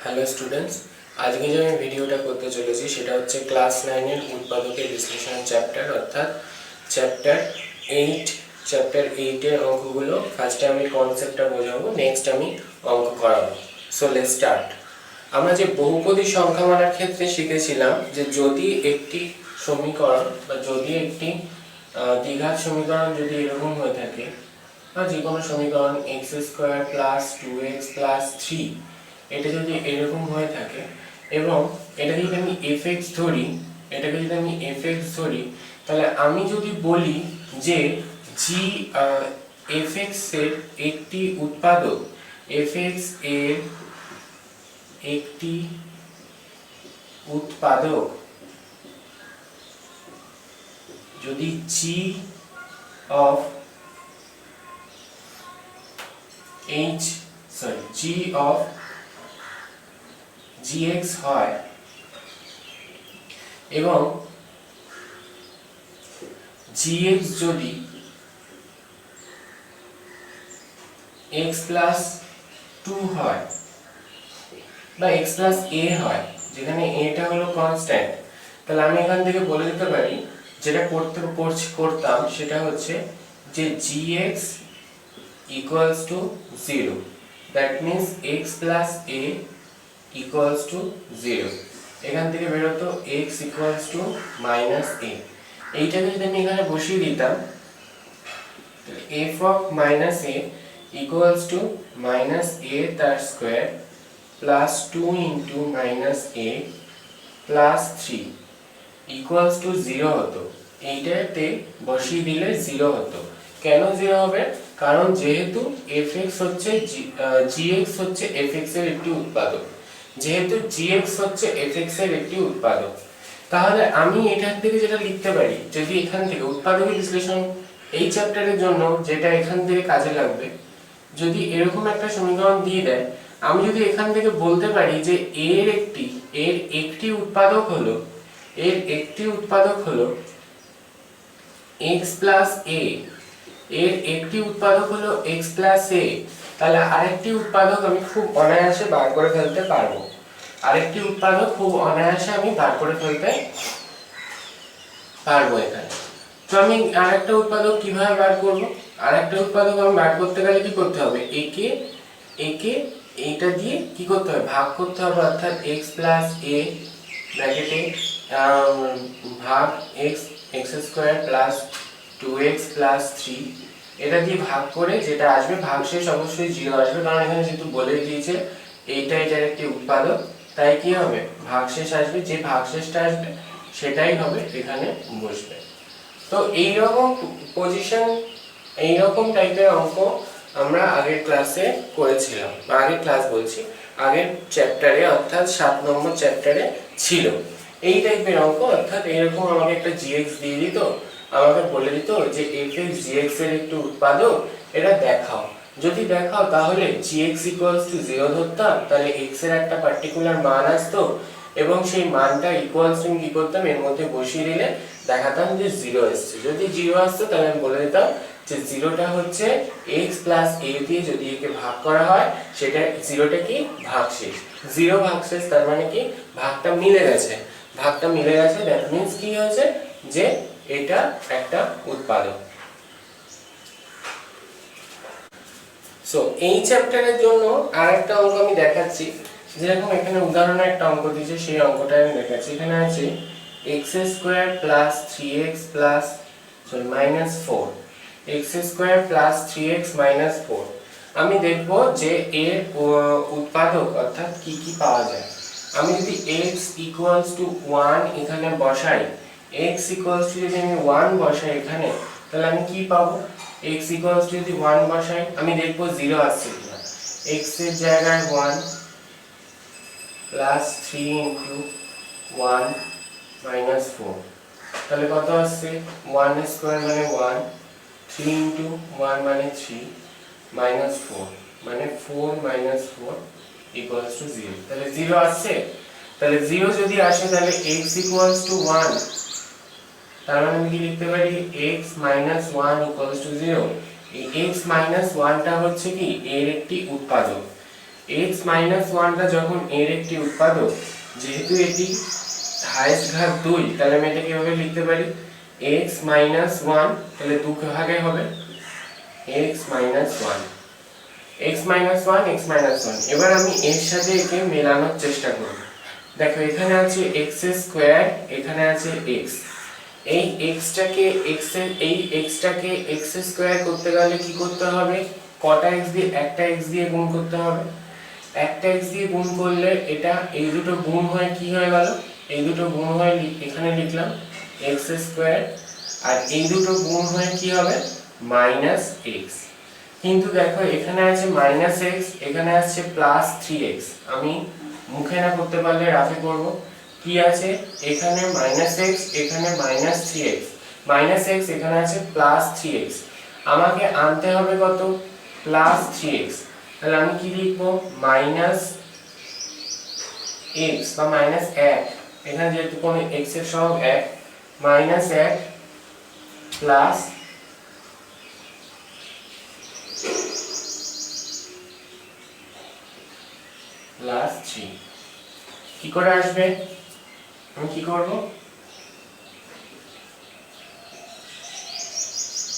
Hello students, আজকে যে আমি ভিডিওটা করতে চলেছি সেটা হচ্ছে ক্লাস 9 এর উৎপাদকের বিশ্লেষণ চ্যাপ্টার অর্থাৎ চ্যাপ্টার 8 এর অঙ্কগুলো। ফার্স্টে আমি কনসেপ্টটা বোঝাবো, নেক্সট আমি অঙ্ক করাবো। So let's start. আমরা যে বহুপদী সংখ্যা মানার ক্ষেত্রে শিখেছিলাম যে যদি একটি সমীকরণ বা যদি একটি দ্বিঘাত সমীকরণ যদি এরকম হয়ে থাকে বা যে কোনো সমীকরণ x² + 2x + 3 এটা যদি এরকম হয়ে থাকে এবং এটাকে যদি আমি fx ধরি, তাহলে আমি যদি বলি যে fx এর একটি উৎপাদক, fx এর একটি উৎপাদক যদি g of gx হয় এবং gx যদি x + 2 হয় বা x + a হয়, যেখানে a টা হলো কনস্ট্যান্ট, তাহলে আমি এখান থেকে বলে দিতে পারি যেটা করতাম সেটা হচ্ছে যে gx = 0, that means x + a = 0। এখান থেকে বের হতো x = -a। এইটাকে যদি আমি এখানে বসিয়ে দিতাম তাহলে f of -a = -a তার স্কয়ার প্লাস 2 * -a প্লাস 3 = 0 হতো। এইটাতে বসিয়ে দিলে 0 হতো। কেন 0 হবে? কারণ যেহেতু fx হচ্ছে gx হচ্ছে fx এর একটি উৎপাদক, তাহলে আমি এখান থেকে যেটা লিখতে পারি, যদি এখান থেকে উৎপাদকের বিশ্লেষণ এই চ্যাপ্টারের জন্য যেটা এখান থেকে কাজে লাগবে, যদি এরকম একটা সমীকরণ দিয়ে দেয়, আমি যদি এখান থেকে বলতে পারি যে এর একটি উৎপাদক হলো x + a, এর একটি উৎপাদক হলো x + a, তাহলে আরেকটি উৎপাদক আমি খুব অনায়াসে বার করে ফেলতে পারবো। এখানে তো আমি আরেকটা উৎপাদক কিভাবে বার করব? আরেকটা উৎপাদক আমি বার করতে গেলে কি করতে হবে? একে এইটা দিয়ে কি করতে হবে? ভাগ করতে হবে, অর্থাৎ x + a ব্র্যাকেটে ভাগ x² + 2x + 3, এটা দিয়ে ভাগ করে যেটা আসবে ভাগশেষ অবশ্যই 0 আসবে, কারণ এখানে যেহেতু বলে দিয়েছে এটার একটি উৎপাদক, তাই কি হবে? ভাগশেষ আসবে, যে ভাগশেষটা আসবে সেটাই হবে এখানে বসবে। তো এইরকম টাইপের অঙ্ক আমরা আগের ক্লাসে করেছিলাম, বা আগের চ্যাপ্টারে অর্থাৎ 7 নম্বর চ্যাপ্টারে ছিল এই টাইপের অঙ্ক। অর্থাৎ এরকম আমাকে একটা gx দিয়ে দিত, আমাকে বলে দিত যে fx gx এর একটি উৎপাদক, এটা দেখাও। যদি দেখাও তাহলে gx = 0 ধরতাম, তাহলে x এর একটা পার্টিকুলার মান আসতো এবং সেই মানটা ইকুয়ালস টু কি করতাম, এর মধ্যে বসিয়ে দিলে দেখাতাম যে 0 আসছে। যদি 0 আসতো তাহলে আমি বলে দিতাম যে 0টা হচ্ছে x + a দিয়ে যদি একে ভাগ করা হয়, সেটা 0টা কি ভাগশেষ, 0 ভাগশেষ, তার মানে কি ভাগটা মিলে গেছে, দ্যাট মিন্স কি হয়েছে যে এটা একটা উৎপাদক। সো এই চ্যাপ্টারের জন্য আরেকটা অঙ্ক আমি দেখাচ্ছি, যেরকম এখানে উদাহরণে একটা অঙ্ক দিয়েছে, সেই অঙ্কটা আমি দেখাচ্ছি। এখানে আছে x² + 3x -4, x² + 3x - 4। আমি দেখব যে এর উৎপাদক অর্থাৎ কি কি পাওয়া যায়। আমি যদি x = 1 এখানে বসাই, যদি আমি 1 বসাই এখানে, তাহলে আমি কি পাবো? x যদি 1 বসাই, আমি দেখব 0 আসছে কিনা। x এর জায়গায় 1 + 3 * 1 - 4, তাহলে কত আসছে? 1² মানে 1, 3 * 1 মানে 3, -4 মানে 4 - 4 = 0। তাহলে 0 আসছে। তাহলে 0 যদি আসে তাহলে x = 1, তার মানে আমি কি লিখতে পারি? x - 1 = 0। এই x - 1টা হচ্ছে কি এর একটি উৎপাদক। x মাইনাস ওয়ানটা যখন এর একটি উৎপাদক, যেহেতু এটি হাইয়েস্ট ঘাত 2, তাহলে আমি এটা কিভাবে লিখতে পারি, x মাইনাস ওয়ান, তাহলে 2 ভাগে হবে x minus one, x minus one, x minus one. এবার আমি এর সাথে একে মেলানোর চেষ্টা করব। দেখো এখানে আছে x স্কয়ার, এখানে আছে x। এই xটাকে x স্কয়ার করতে গেলে কি করতে হবে, কটা x দিয়ে, একটা x দিয়ে গুণ করতে হবে। একটা x দিয়ে গুণ করলে এটা এই দুটো গুণ হয় কি হয়ে গেল, এই দুটো গুণ হয় এখানে লিখলাম x স্কয়ার, আর এই দুটো গুণ হয় কি হবে মাইনাস x। কিন্তু দেখো এখানে আছে মাইনাস x, এখানে আছে প্লাস 3x। আমি মুখে না করতে পারলে রাফে করব। কি আছে এখানে মাইনাস x, এখানে মাইনাস 3x, মাইনাস x, এখানে আছে প্লাস 3x। আমাকে আনতে হবে কত, প্লাস 3x। তাহলে আমি কি লিখবো, মাইনাস x বা মাইনাস 1, এখানে যেহেতু কোন x এর সহগ 1, মাইনাস 1 প্লাস প্লাস 3। কি করে আসবে, আমি কি করব,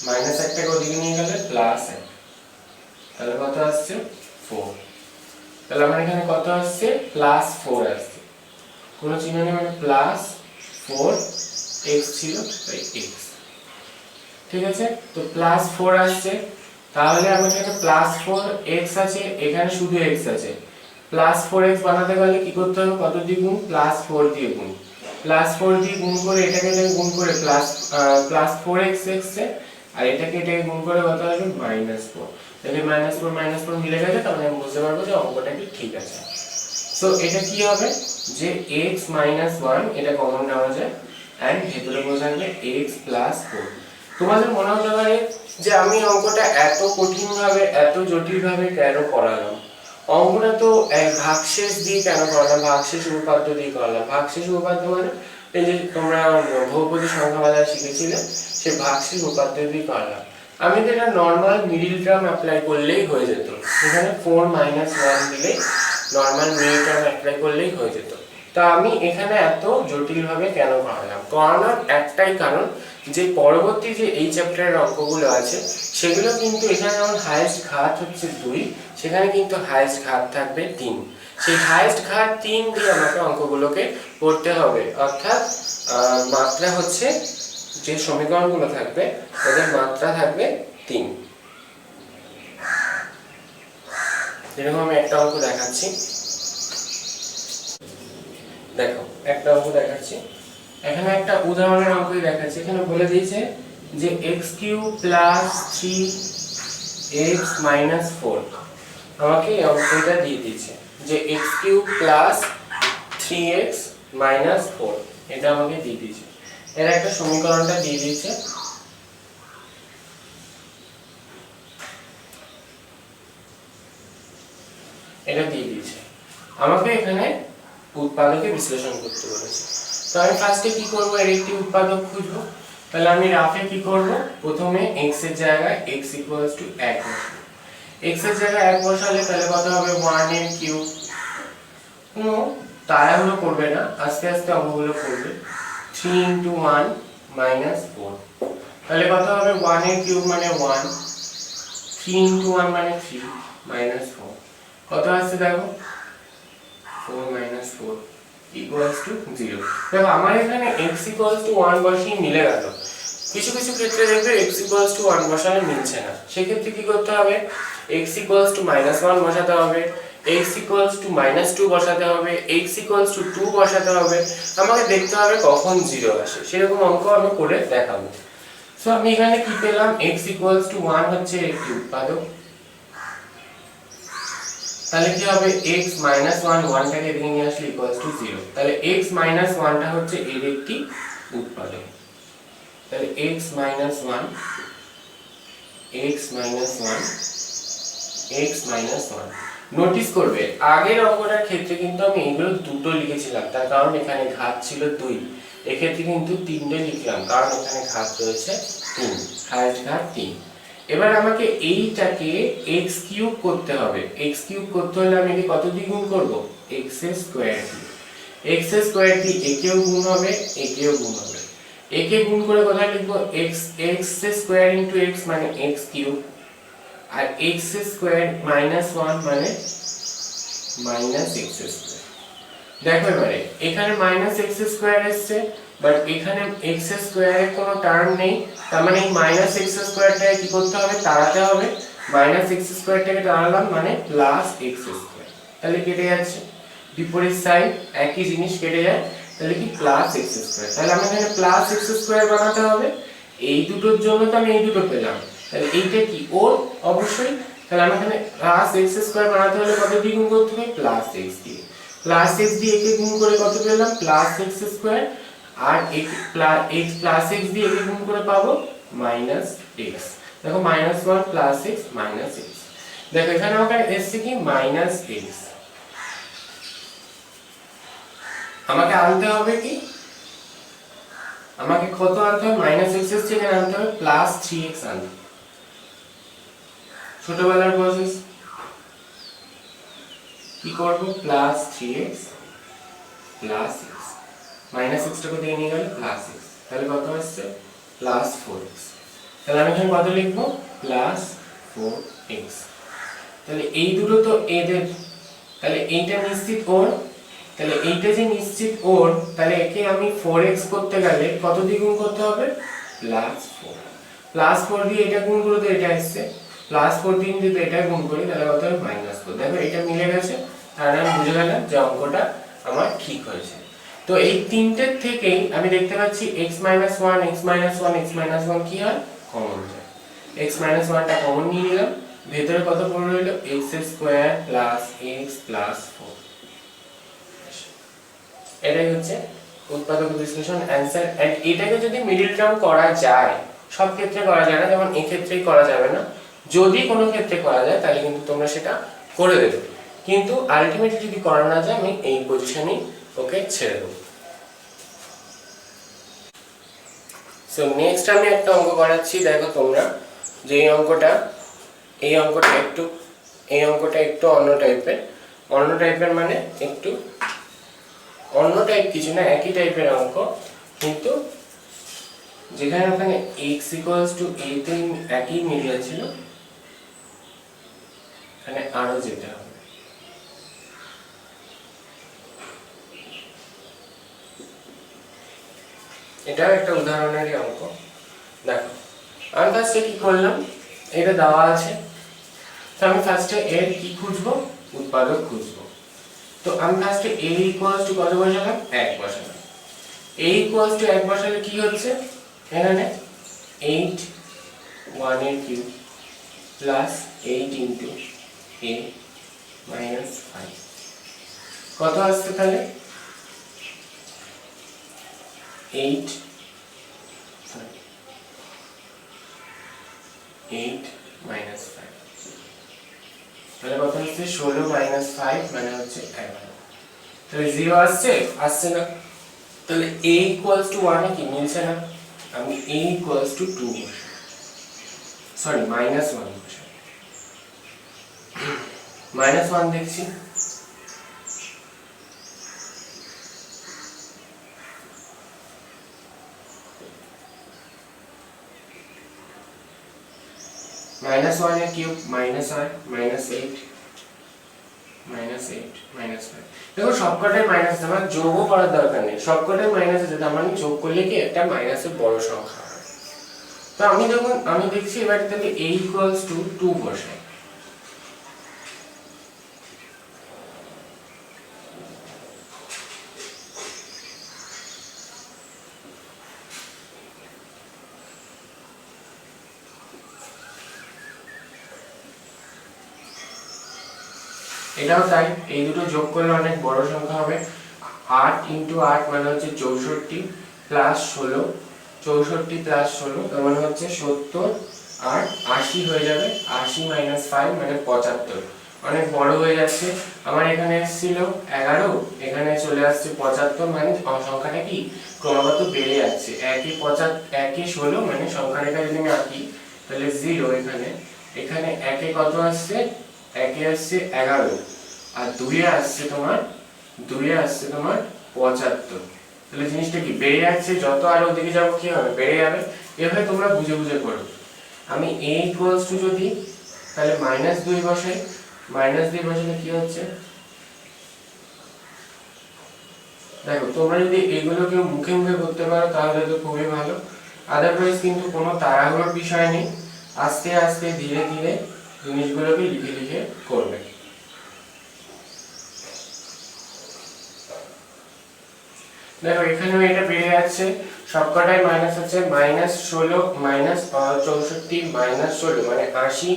মাইনাস 1টাকে ওদিকে নিয়ে গেলে প্লাস 1, তাহলে কত আসছে 4। তাহলে আমার এখানে কত আসছে, প্লাস 4 আসছে, কোনো চিহ্ন নেই, মানে প্লাস 4x ছিল তাই x। ঠিক আছে, তো প্লাস 4 আসছে। তাহলে আমার এখানে প্লাস 4x আছে, এখানে শুধু x আছে। প্লাস 4x বানাতে গেলে কি করতে হবে, কত দিয়ে গুণ, প্লাস 4 দিয়ে গুণ। প্লাস 4 দিয়ে গুণ করে এটাকে গুণ করে প্লাস 4x এসছে, আর এটাকে গুণ করে কত আসবে, মাইনাস 4। তাহলে মাইনাস 4 মিলে গেছে, তাহলে আমি বুঝতে পারবো যে অঙ্কটা কি ঠিক আছে। সো এটা কি হবে যে x মাইনাস 1 এটা কমন নেওয়া যায়, এন্ড ভেতরে বসাবে x প্লাস 4। তোমাদের মনে হতে পারে যে আমি অঙ্কটা এত কঠিন ভাবে, এত জটিল ভাবে কেন করালাম, অঙ্কটা তো ভাগশেষ দিয়ে কেন করালাম, ভাগশেষ উপপাদ্য দিয়ে করালাম। ভাগশেষ উপপাদ্য মানে এই যে তোমরা বহুপদী সংখ্যামালা শিখেছিলে, সেই ভাগশেষ উপপাদ্য দিয়ে করালাম। আমি তো এটা নরমাল মিডল টার্ম অ্যাপ্লাই করলেই হয়ে যেত, এখানে 4 মাইনাস 1 দিলে নরমাল মিডল টার্ম অ্যাপ্লাই করলেই হয়ে যেত। তা আমি এখানে এত জটিল ভাবে কেন করালাম, করানোর একটাই কারণ, যে পরবর্তী যে এই চ্যাপ্টারের অঙ্কগুলো আছে সেগুলো কিন্তু এখানে যেমন হাইয়েস্ট ঘাত হচ্ছে 2, সেখানে কিন্তু হাইয়েস্ট ঘাত থাকবে 3। সেই হাইয়েস্ট ঘাত 3 দিয়ে আমাকে অঙ্কগুলোকে করতে হবে, অর্থাৎ মাত্রা হচ্ছে যে সমীকরণগুলো থাকবে ওদের মাত্রা থাকবে 3। যেরকম আমি একটা অঙ্ক দেখাচ্ছি, দেখো একটা অঙ্ক দেখাচ্ছি, এখানে একটা উদাহরণের অঙ্কই দেখাচ্ছি। এখানে বলে দিয়েছে যে x³ প্লাস 3x মাইনাস 4, আমাকে এই অঙ্কটা দিয়ে দিয়েছে যে x³ প্লাস 3x মাইনাস 4, এটা আমাকে দিয়ে দিয়েছে। এর একটা সমীকরণটা দিয়ে দিয়েছে, এটা দিয়ে দিয়েছে। আমাকে এখানে উৎপাদকে বিশ্লেষণ করতে বলেছে। তো আমি ফার্স্টে কি করব, এর একটি উৎপাদক খুঁজব। তাহলে আমি রাফে কি করব, প্রথমে x এর জায়গায় x = 1 বসাবো। x এর জায়গায় 1 বসালে তাহলে কত হবে, 1 এর কিউব। কোনো তাড়াহুড়ো করবে না, আস্তে আস্তে অঙ্কগুলো করবে। 3 × 1 - 4, তাহলে কত হবে, 1 এর কিউব মানে 1, 3 × 1 মানে 3 - 4, কত আসছে দেখো, 4 - 4 = 0। দেখো আমার এখানে x = 1 বসিয়ে মিলে গেল। কিছু কিছু ক্ষেত্রে দেখবে x = 1 বসালে মিলছে না, সেক্ষেত্রে কি করতে হবে, x = -1 বসাতে হবে, x = -2 বসাতে হবে, x = 2 বসাতে হবে। আমাকে দেখতে হবে কখন 0 আসে, সেরকম অঙ্ক আমি করে দেখাবো। সো আমি এখানে কি পেলাম, x = 1 হচ্ছে একটি উৎপাদক। তাহলে কি হবে, x - 1 1টাকে এদিকে নিয়ে আসলে = 0, তাহলে x - 1টা হচ্ছে এর একটি উৎপাদক। তাহলে x - 1 নোটিস করবে আগের অঙ্কটার ক্ষেত্রে কিন্তু আমি এগুলো দুটো লিখেছিলাম, তার কারণ এখানে ঘাত ছিল 2, এক্ষেত্রে কিন্তু 3টে লিখলাম, কারণ এখানে ঘাত রয়েছে 3, হাইয়েস্ট ঘাত 3। এবার আমাকে এইটাকে x কিউব করতে হবে। x কিউব করতে হলে আমি কি কত দিয়ে গুণ করব? x স্কয়ার দিয়ে। x স্কয়ার দিয়ে a কেও গুণ হবে, a কেও গুণ হবে। a কে গুণ করে কোথায় লিখব? x স্কয়ার ইনটু x মানে x কিউব, আর x স্কয়ার মাইনাস 1 মানে মাইনাস x স্কয়ার। দেখো এবারে এখানে মাইনাস x স্কয়ার এসেছে, বাট এখানে x স্কয়ারের কোনো টার্ম নেই, তার মানে এই মাইনাস x স্কয়ারটাকে কি করতে হবে? তাড়াতে হবে। মাইনাস x স্কয়ারটাকে তাড়ালাম মানে প্লাস x স্কয়ার, তাহলে কেটে যাচ্ছে। বিপরীত সাইড একই জিনিস কেটে যায়, তাহলে কি প্লাস x স্কয়ার। তাহলে আমাকে এখানে প্লাস x স্কয়ার বানাতে হবে। এই দুটোর জন্য তো আমি এই দুটো পেলাম, তাহলে এইটা কি ওর? অবশ্যই। তাহলে আমি এখানে প্লাস x স্কয়ার বানাতে হলে কত দিয়ে গুণ করতে হবে? প্লাস x দিয়ে। প্লাস x দিয়ে একে গুণ করে কত পেলাম? প্লাস x স্কয়ার, আর x প্লাস x দিয়ে একে গুণ করে পাবো মাইনাস x। দেখো minus 1 plus x minus x। দেখো এখানে আমাকে এসছে কি মাইনাস x। আমাকে আনতে হবে কি? আমাকে কত আনতে হবে? মাইনাস x এর থেকে আনতে হবে প্লাস 3x আনতে। ছোটবেলার প্রসেস কি করব? Plus 3x plus x, minus x টাকে দিয়ে নিয়ে গেল প্লাস x, তাহলে কত আসছে? Plus 4x। তাহলে আমি এখানে কত লিখব? Plus 4x। তাহলে এই দুটো তো এদের, তাহলে এইটা নিশ্চিত ওর, তাহলে এইটা যে নিশ্চিত ওর, তাহলে একে আমি 4x করতে গেলে কত দিয়ে গুণ করতে হবে? প্লাস 4। প্লাস 4 দিয়ে এটা গুণ করে তো এটা আসছে, প্লাস 4 দিয়ে যদি এটা গুণ করি তাহলে কত হবে? মাইনাস 4। দেখো এটা মিলে গেছে, তাহলে আমি বুঝে গেলাম যে অঙ্কটা আমার ঠিক হয়েছে। তো এই তিনটের থেকেই আমি দেখতে পাচ্ছি x - 1 x - 1 x - 1 কি হয়? কমন যায়। x - 1 টা কমন নিয়ে নিলাম, ভেতরে কত পড়ে রইল? x square plus x plus 4। এটাই হচ্ছে উৎপাদক বিশ্লেষণ অ্যানসার। এন্ড এটাকে যদি মিডল টার্ম করা যায়, সব ক্ষেত্রে করা যায় না, যেমন এই ক্ষেত্রেই করা যাবে না, যদি কোনো ক্ষেত্রে করা যায় তাহলে কিন্তু তোমরা সেটা করে দেবে, কিন্তু আলটিমেটলি যদি করা না যায় আমি এই পজিশনেই ওকে ছেড়ে দেবো। সো নেক্সট আমি একটা অঙ্ক করাচ্ছি। দেখো তোমরা যে এই অঙ্কটা একটু অন্য টাইপের মানে একটু অন্য টাইপ কিছু না, একই টাইপের অঙ্ক, কিন্তু যেখানে ওখানে x = a তে একই মিডিয়া ছিল, এখানে আরো যেতে হবে। এটাও একটা উদাহরণেরই অঙ্ক। দেখো আমি ফার্স্টে কি করলাম, এটা দেওয়া আছে, তো আমি ফার্স্টে এর কি খুঁজবো? উৎপাদক খুঁজবো। তো আমি ফার্স্টে a = কত বসালাম? 1 বসালাম। a = 1 বসালে কি হচ্ছে? এখানে 8 1 এর কিউব প্লাস 8 * a - 5 কত আসছে? তাহলে 8 - 5, তাহলে কত হচ্ছে? 16 - 5 মানে হচ্ছে 11। তাহলে 0 আসছে না, তাহলে a = 1 এ কি মিলছে না? আমি a = 2 বসাই, সরি -1 বসাই, -1 দেখছি। -1 এর কিউব -8 -5। দেখো সবকটাই মাইনাস, আমার যোগও করার দরকার নেই, সবকটাই মাইনাস আছে, তার মানে যোগ করলে কি একটা মাইনাসের বড় সংখ্যা হয়। তো আমি দেখছি এবার তাহলে a = 2 বসাই। এটাও তাই, এই দুটো যোগ করলে অনেক বড় সংখ্যা হবে। 8 * 8 মানে হচ্ছে 64 প্লাস 16, 64 প্লাস 16 তার মানে হচ্ছে 70 আর 80 হয়ে যাবে। 80 - 5 মানে 75, অনেক বড় হয়ে যাচ্ছে। আমার এখানে ছিল 11, এখানে চলে আসছে 75, মানে সংখ্যাটা কি ক্রমাগত বেড়ে যাচ্ছে। 1 এ 16 মানে সংখ্যা রেখা যদি আমি আঁকি, তাহলে 0 এখানে, এখানে 1 এ কত আসছে, 1 এ আসছে 11 আর 2 এ আসছে তোমার 75। তাহলে জিনিসটা কি বেড়ে যাচ্ছে, যত আর ওদিকে যাব কি হবে, বেড়ে যাবে। এভাবে তোমরা বুঝে বুঝে করো। আমি a ইকুয়ালস টু যদি তাহলে -2 বসাই, -2 বসালে কি হচ্ছে, দেখো তোমরা যদি এগুলো কেউ মুখে মুখে করতে পারো তাহলে তো খুবই ভালো, আদারওয়াইজ কিন্তু কোনো তাড়াহুড়োর বিষয় নেই, আস্তে আস্তে ধীরে ধীরে জিনিসগুলোকে লিখে লিখে করবে। দেখো এখানেও এটা বেড়ে যাচ্ছে, সবকটাই মাইনাস আছে, -16 -64 -16 মানে 80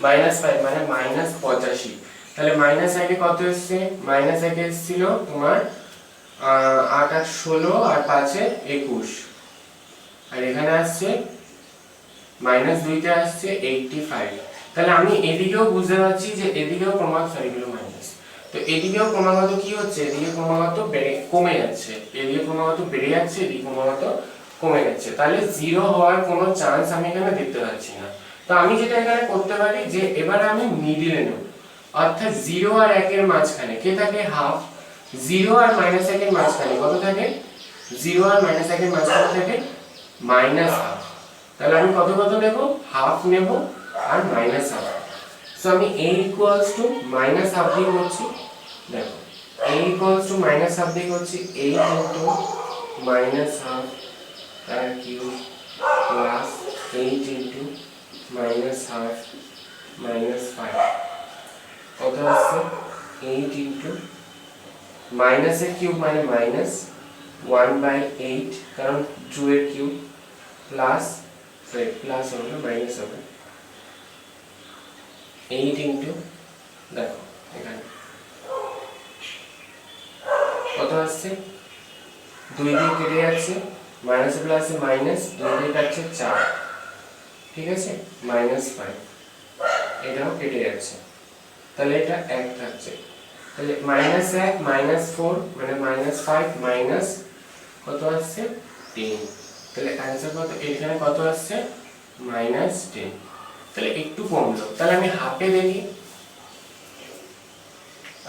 -5 মানে -85। তাহলে -1 এ কত এসছে, -1 এ এসেছিল তোমার 8 আর 16 আর 5 এ 21, আর এখানে আসছে -2 তে আসছে 85। তাহলে আমি এদিকেও বুঝতে পারছি যে এদিকেও ক্রমাগত এগুলো মাইনাস, তো এদিকেও ক্রমাগত কি হচ্ছে, এদিকে ক্রমাগত কমে যাচ্ছে, এদিকে ক্রমাগত বেড়ে যাচ্ছে, এদিকে ক্রমাগত কমে যাচ্ছে। তাহলে 0 হওয়ার কোনো চান্স আমি এখানে দেখতে পাচ্ছি না। তো আমি যেটা এখানে করতে পারি যে এবার আমি মিডিলে নেব, অর্থাৎ 0 আর 1 এর মাঝখানে কে থাকে, হাফ। 0 আর -1 এর মাঝখানে কত থাকে, 0 আর -1 এর মাঝখানে থাকে -হাফ। তাহলে আমি কত কত নেব, হাফ নেব আর -হাফ। সো আমি a ইকুয়ালস টু -হাফ দিয়ে করছি, দেখো a ইকুয়ালস টু -হাফ দিয়ে করছি, a ইনটু -হাফ তার কিউব প্লাস 8 ইনটু -হাফ -5 কত আসছে, 8 ইনটু মাইনাসের কিউব মানে -1/8 কারণ 2 এর কিউব প্লাস প্লাস হবে মাইনাস হবে 8 ইনটু, দেখো এখানে কত আসছে, 2 দিয়ে কেটে যাচ্ছে, মাইনাস প্লাসে মাইনাস, 2 দিয়ে কাটছে 4, ঠিক আছে, -5 এটাও কেটে যাচ্ছে, তাহলে এটা 1 থাকছে। তাহলে -1 -4 মানে -5 মাইনাস কত আসছে 10। তাহলে आंसर কত, এখানে কত আসছে -10। তাহলে একটু কমলো, তাহলে আমি হাফে দেখি।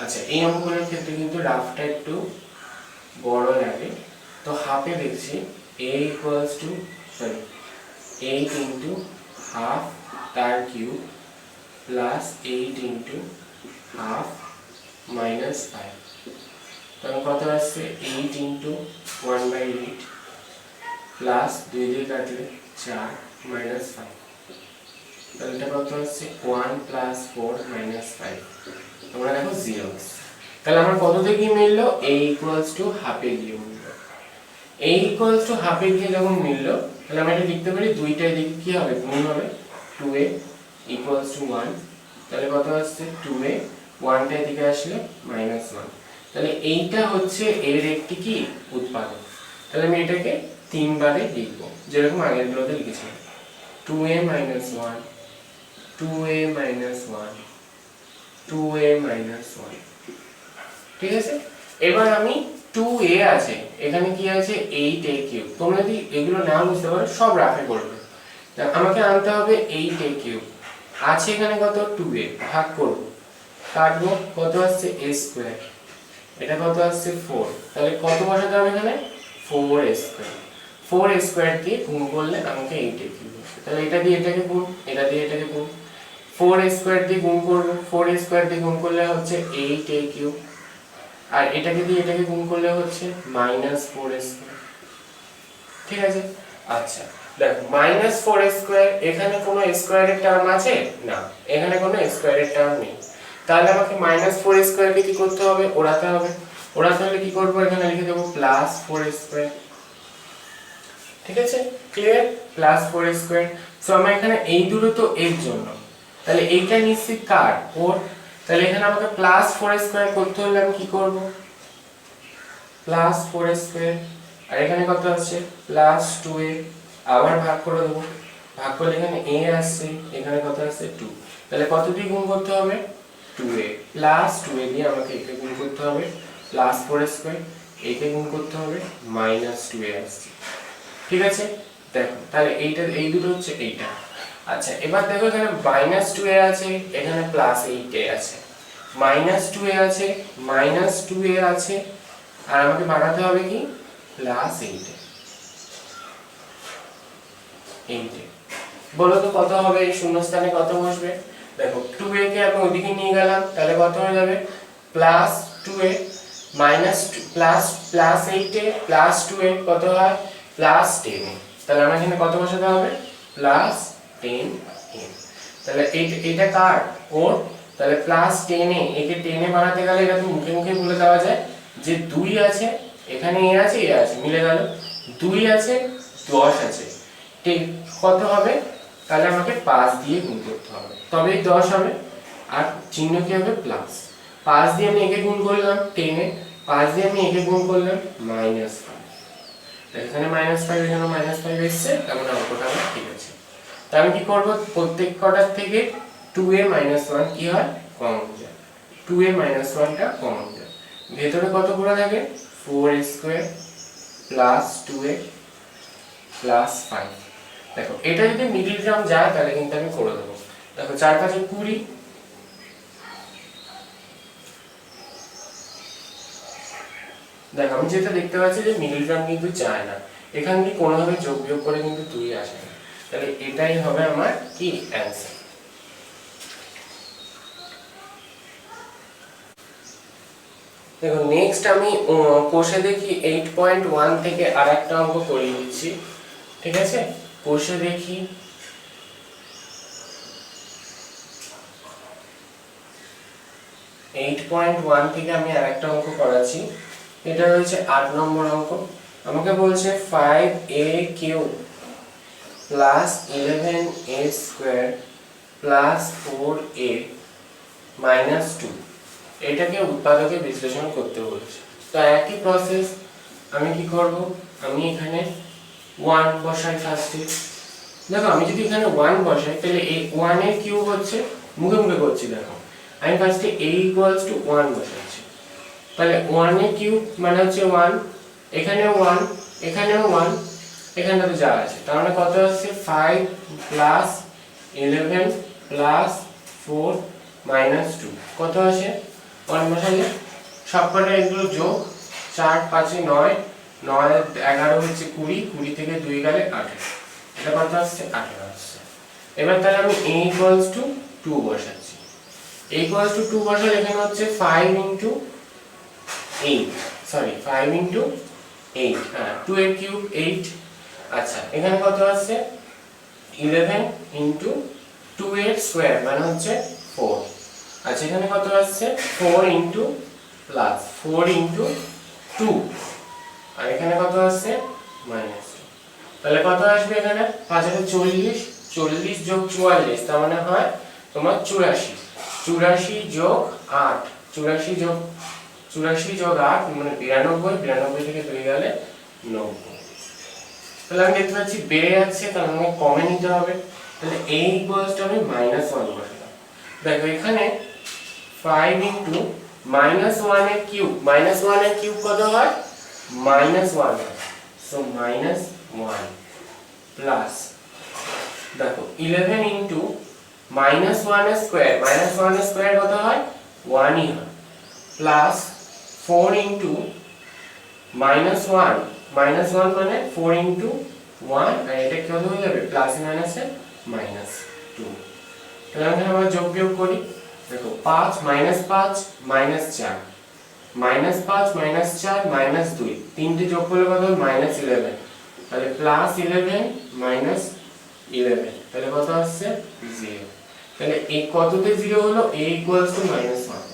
আচ্ছা এই অঙ্কগুলোর ক্ষেত্রে কিন্তু রাফটা একটু বড় লাগে, তো হাফে দেখছি a equals to 8 into half তার কিউব প্লাস 8 ইনটু হাফ -5, তখন কত আসছে 8 ইনটু 1/8 প্লাস 2 দিয়ে কাটলে 4 -5, তাহলে এটা কত আসছে 1 প্লাস 4 -5, তোমরা দেখো 0। তাহলে আমার কত থেকে মিললো, a ইকুয়ালস টু হাফে গিয়ে মিললো, a ইকুয়ালস টু হাফে গিয়ে যখন মিললো তাহলে আমরা এটা লিখতে পারি দুইটা এদিকে কি হবে, গুণ হবে, 2a ইকুয়ালস টু 1, তাহলে কত আসছে 2a, 1টা এদিকে আসলে -1, তাহলে এইটা হচ্ছে এর একটি কি উৎপাদক। তাহলে আমি এটাকে 3 বারে লিখবো যেরকম আগের গুলোতে লিখেছিলাম, 2a - 1 2a - 1 2a - 1, ঠিক আছে। এবার আমি 2a আছে, এখানে কি আছে 8a কিউব, তোমরা যদি এগুলো না বুঝতে পারো সব রাফে করবে। আমাকে আনতে হবে 8a কিউব, আছে এখানে কত 2a, ভাগ করব, কাটবো, কত আসছে a স্কয়ার, এটা কত আসছে 4, তাহলে কত বসাতে হবে এখানে 4a স্কয়ার, 4a স্কয়ার দিয়ে গুণ করলে আমাকে 8a কিউব আসবে। তাহলে এটা দিয়ে এটাকে গুণ, এটা দিয়ে এটাকে গুণ, 4a স্কয়ার দিয়ে গুণ করব, 4a স্কয়ার দিয়ে গুণ করলে হচ্ছে 8a কিউব, আর এটাকে দিয়ে এটাকে গুণ করলে হচ্ছে -4a স্কয়ার, ঠিক আছে। আচ্ছা দেখো -4a স্কয়ার, এখানে কোনো স্কয়ারের টার্ম আছে না, এখানে কোনো স্কয়ারের টার্ম নেই, তাহলে আমাকে -4a স্কয়ারকে কি করতে হবে, ওড়াতে হবে। ওড়াতে হলে কি করব, এখানে লিখে দেব +4a স্কয়ার, ঠিক আছে, ক্লিয়ার, +4a স্কয়ার। সো আমরা এখানে এই দূরত্ব এর জন্য, তাহলে এইটা নিশ্চিত কার, ওর, তাহলে এখানে আমাকে +4a স্কয়ার করতে হলে আমি কি করব, +4a স্কয়ার, আর এখানে কত আছে +2a, আবার ভাগ করে দেব, ভাগ করলে এখানে a আসছে, এখানে কত আছে 2, তাহলে কত দিয়ে গুণ করতে হবে 2a, +2a দিয়ে আমাকে একে গুণ করতে হবে, +4a স্কয়ার, একে গুণ করতে হবে -2a আসছে, ঠিক আছে। দেখো তাহলে এইটা এই দুটো হচ্ছে এইটা, আচ্ছা এবার দেখো এখানে -2a আছে, এখানে +8a আছে, -2a আছে, -2a আছে, আর আমাকে বানাতে হবে কি +8a। বলো তো কত হবে, এই শূন্যস্থানে কত বসবে? দেখো 2a কে আমি ওইদিকে নিয়ে গেলাম, তাহলে কত হয়ে যাবে +2a +8a +2a কত হয় +10a। তাহলে আমার এখানে কত বসাতে হবে +10a। তাহলে এটা কার ওর, তাহলে +10a, একে 10 এ বানাতে গেলে এটা তো মুখে মুখে বলে দেওয়া যায় যে 2 আছে, এখানে এ আছে এ আছে মিলে গেল, 2 আছে 10 আছে, ঠিক কত হবে? তাহলে আমাকে 5 দিয়ে গুণ করতে হবে তবেই 10 হবে, আর চিহ্ন কি হবে প্লাস। 5 দিয়ে আমি একে গুণ করলাম 10 এ, 5 দিয়ে আমি একে গুণ করলাম -5, এখানে -5 এখানে -5 এসেছে, তার মানে অঙ্কটা আমার ঠিক আছে। তাহলে আমি কি করব, প্রত্যেক কটার থেকে 2a - 1 কি হয় কমন যায়, 2a - 1টা কমন যায়, ভেতরে কত পুরো থাকে 4a² + 2a + 5। দেখো এটা যদি মিডল টার্ম যায় তাহলে কিন্তু আমি করে দেবো। দেখো 4 × 5 = 20, দেখো আমি যেটা দেখতে পাচ্ছি যে মিডল টার্ম কিন্তু যায় না, এখান থেকে কোনোভাবে যোগ বিয়োগ করে কিন্তু 2 আসে না, তাহলে এটাই হবে আমার কি অ্যানসার। দেখো নেক্সট আমি কোষে দেখি 8.1 থেকে আরেকটা অঙ্ক করিয়ে দিচ্ছি, ঠিক আছে? কোষে দেখি 8.1 থেকে আমি আরেকটা অঙ্ক করাচ্ছি, এটা হচ্ছে 8 নম্বর অঙ্ক। আমাকে বলছে 5a³ + 11a² + 4a - 2, এটাকে উৎপাদকে বিশ্লেষণ করতে বলেছে। তো একই প্রসেস, আমি কি করব, আমি এখানে 1 বসাই ফার্স্টে। দেখো আমি যদি এখানে 1 বসাই তাহলে এই 1 এর কিউব হচ্ছে, মুখে মুখে করছি, দেখো আমি ফার্স্টে a = 1 বসাচ্ছি, তাহলে 1 এর কিউব মানে হচ্ছে 1, এখানেও 1, এখানেও 1, এখানটাতে যা আছে, তার মানে কত আসছে 5 + 11 + 4 - 2 কত আসে 1 বসালে সবকটা এগুলো যোগ, 4 5 এ 9, 9 11 হচ্ছে 20, 20 থেকে 2 গেলে 18, এটা কত আসছে 18 আসছে। এবার তাহলে আমি a = 2 বসাচ্ছি, a = 2 বসালে এখানে হচ্ছে 5 × 8, সরি 5 × 8, হ্যাঁ 2 এর কিউব 8, আচ্ছা এখানে কত আসছে 11 × 2 এর স্কয়ার মানে হচ্ছে 4, আচ্ছা এখানে কত আসছে 4 × +4 × 2, আর এখানে কত আসছে -2, তাহলে কত আসবে এখানে 5 এর 40, 40 + 44 তার মানে হয় তোমার 84, 84 + 8, 84 + 8 মানে 92, 92 থেকে 2 গেলে 90, তাহলে আমি দেখতে পাচ্ছি বেড়ে যাচ্ছে, তার মানে কমে নিতে হবে, তাহলে a = আমি -1 বসালাম। দেখো এখানে 5 × -1 এর কিউব, -1 এর কিউব কত হয় -1 হয়, সো -1 প্লাস, দেখো 11 × -1 এর স্কয়ার, -1 এর স্কয়ার কত হয় 1 ই হয়, প্লাস 4 × -1, -1 মানে 4 × 1, আর এটা কত হয়ে যাবে প্লাসে মাইনাসে -2, তাহলে আমরা যোগ বিয়োগ করি, দেখো 5 - 5 - 4, -5 - 4 - 2, তিনটে যোগ করলে কত হবে -11, তাহলে +11 - 11, তাহলে কত আসছে 0, তাহলে এই কততে 0 হলো a = -1,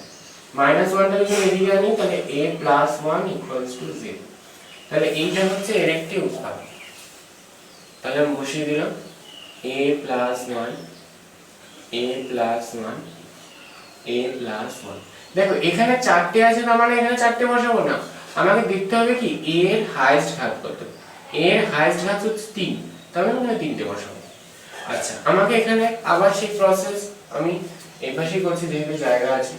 -1টা যদি এদিকে আনি তাহলে a + 1 = 0, তাহলে এইটা হচ্ছে এর একটি উৎপাদক। তাহলে আমি বসিয়ে দিলাম a + 1 a + 1 a + 1, দেখো এখানে 4টে আছে, তার মানে এখানে 4টে বসাবো না, আমাকে দেখতে হবে কি a এর হাইয়েস্ট ঘাত কত, a এর হাইয়েস্ট ঘাত হচ্ছে 3, তার মানে আমি 3টে বসাবো। আচ্ছা আমাকে এখানে আবার সেই প্রসেস আমি এই পাশেই করছি যেহেতু জায়গা আছে,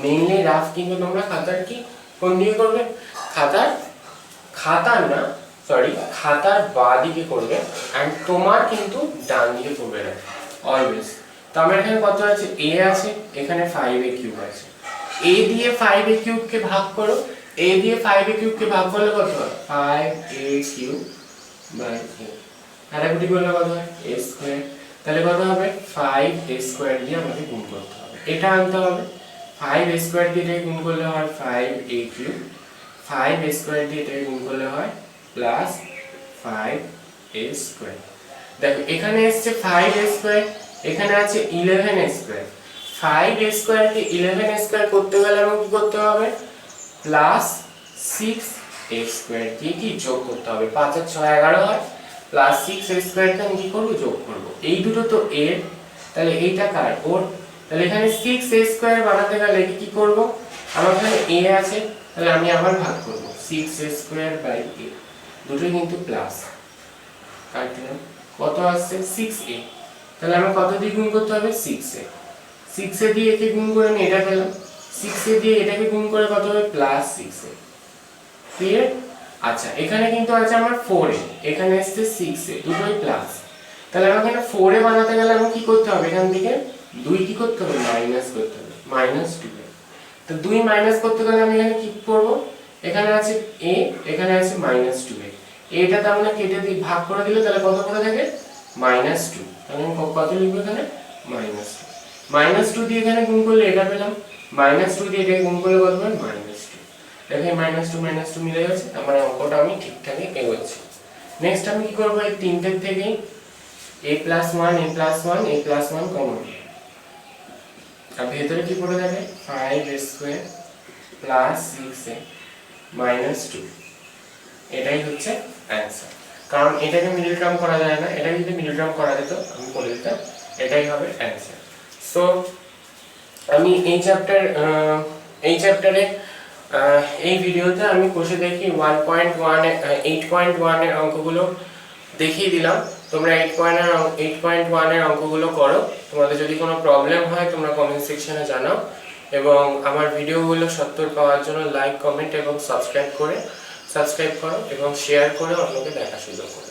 মেইনলি রাফ কিন্তু তোমরা খাতার কি কোন দিকে করবে, খাতার না সরি খাতার বাঁ দিকে করবে অ্যান্ড তোমার কিন্তু ডান দিকে করবে না অলওয়েজ। তো আমার এখানে কত আছে, a আছে, এখানে 5a কিউব আছে। a দিয়ে 5a কিউবকে ভাগ করো, a দিয়ে 5a কিউবকে ভাগ করলে কত হয়, 5a কিউব বাই a। কাটাকুটি করলে কত হয়, a স্কয়ার। তাহলে কত হবে, 5a স্কয়ার দিয়ে আমাকে গুণ করতে হবে, এটা আনতে হবে। 5a স্কয়ার দিয়ে এটাকে গুণ করলে হয় 5a কিউব, 5a স্কয়ার দিয়ে এটাকে গুণ করলে হয় প্লাস 5a স্কয়ার। দেখো এখানে এসছে 5a স্কয়ার, এখানে আছে 11a স্কয়ার। 5a স্কয়ার কে 11a স্কয়ার করতে গেলে আমাকে কি করতে হবে, প্লাস 6a স্কয়ার দিয়ে কি যোগ করতে হবে। 5 আর 6 11 হয়, প্লাস 6a স্কয়ার কে আমি কি করব, যোগ করব। এই দুটো তো এর, তাহলে এইটা কার, ওর। তাহলে এখানে 6a স্কয়ার বানাতে গেলে কি করব, আমার এখানে a আছে, তাহলে আমি আবার ভাগ করব 6a স্কয়ার বাই a, দুটোই কিন্তু প্লাস। কাটলাম, কত আসছে 6a, তাহলে আমি কত দিয়ে গুণ করতে হবে, 6a। 6a দিয়ে একে গুণ করে আমি এটা পেলাম, 6a দিয়ে এটাকে গুণ করে কত হবে, প্লাস 6a। ক্লিয়ার? আচ্ছা এখানে কিন্তু আছে আমার 4a, এখানে আসছে 6a, দুটোই প্লাস। তাহলে আমাকে এখানে 4a বানাতে গেলে আমাকে কি করতে হবে, এখান থেকে 2 কি করতে হবে, মাইনাস করতে হবে, -2a। তো 2 মাইনাস করতে গেলে আমি এখানে কি করব, এখানে আছে a, এখানে আছে -2a, এটা তো আমরা কেটে দিই, ভাগ করে দিলে তাহলে কত করে থাকে, -2। তাহলে আমি কত লিখব এখানে, -2 দিয়ে এখানে গুণ করলে এটা পেলাম, -2 দিয়ে এটা গুণ করলে কত হবে, -2। দেখেন -2 মিলে গেছে, আমার অঙ্কটা আমি ঠিকঠাকই এগোচ্ছি। নেক্সট আমি কি করব, এই তিনটের থেকে a+1 কমন, আর ভেতরে কি পড়ে যাবে, 5a square plus 6a minus 2। এটাই হচ্ছে অ্যানসার, কারণ এটাকে মিডল টার্ম করা যায় না, এটাকে যদি মিডল টার্ম করা যেত আমি করে দিতাম, এটাই হবে অ্যানসার। সো আমি এই চ্যাপ্টারে এই ভিডিওতে আমি কষে দেখি 8.1 এর অঙ্কগুলো দেখিয়ে দিলাম। তোমরা 8.1 এর অঙ্কগুলো করো। তোমাদের যদি কোনো প্রবলেম হয় তোমরা কমেন্ট সেকশনে জানাও, এবং আমার ভিডিওগুলো সত্তর পাওয়ার জন্য লাইক, কমেন্ট এবং সাবস্ক্রাইব করো এবং শেয়ার করে অন্যকে দেখার সুযোগ করো।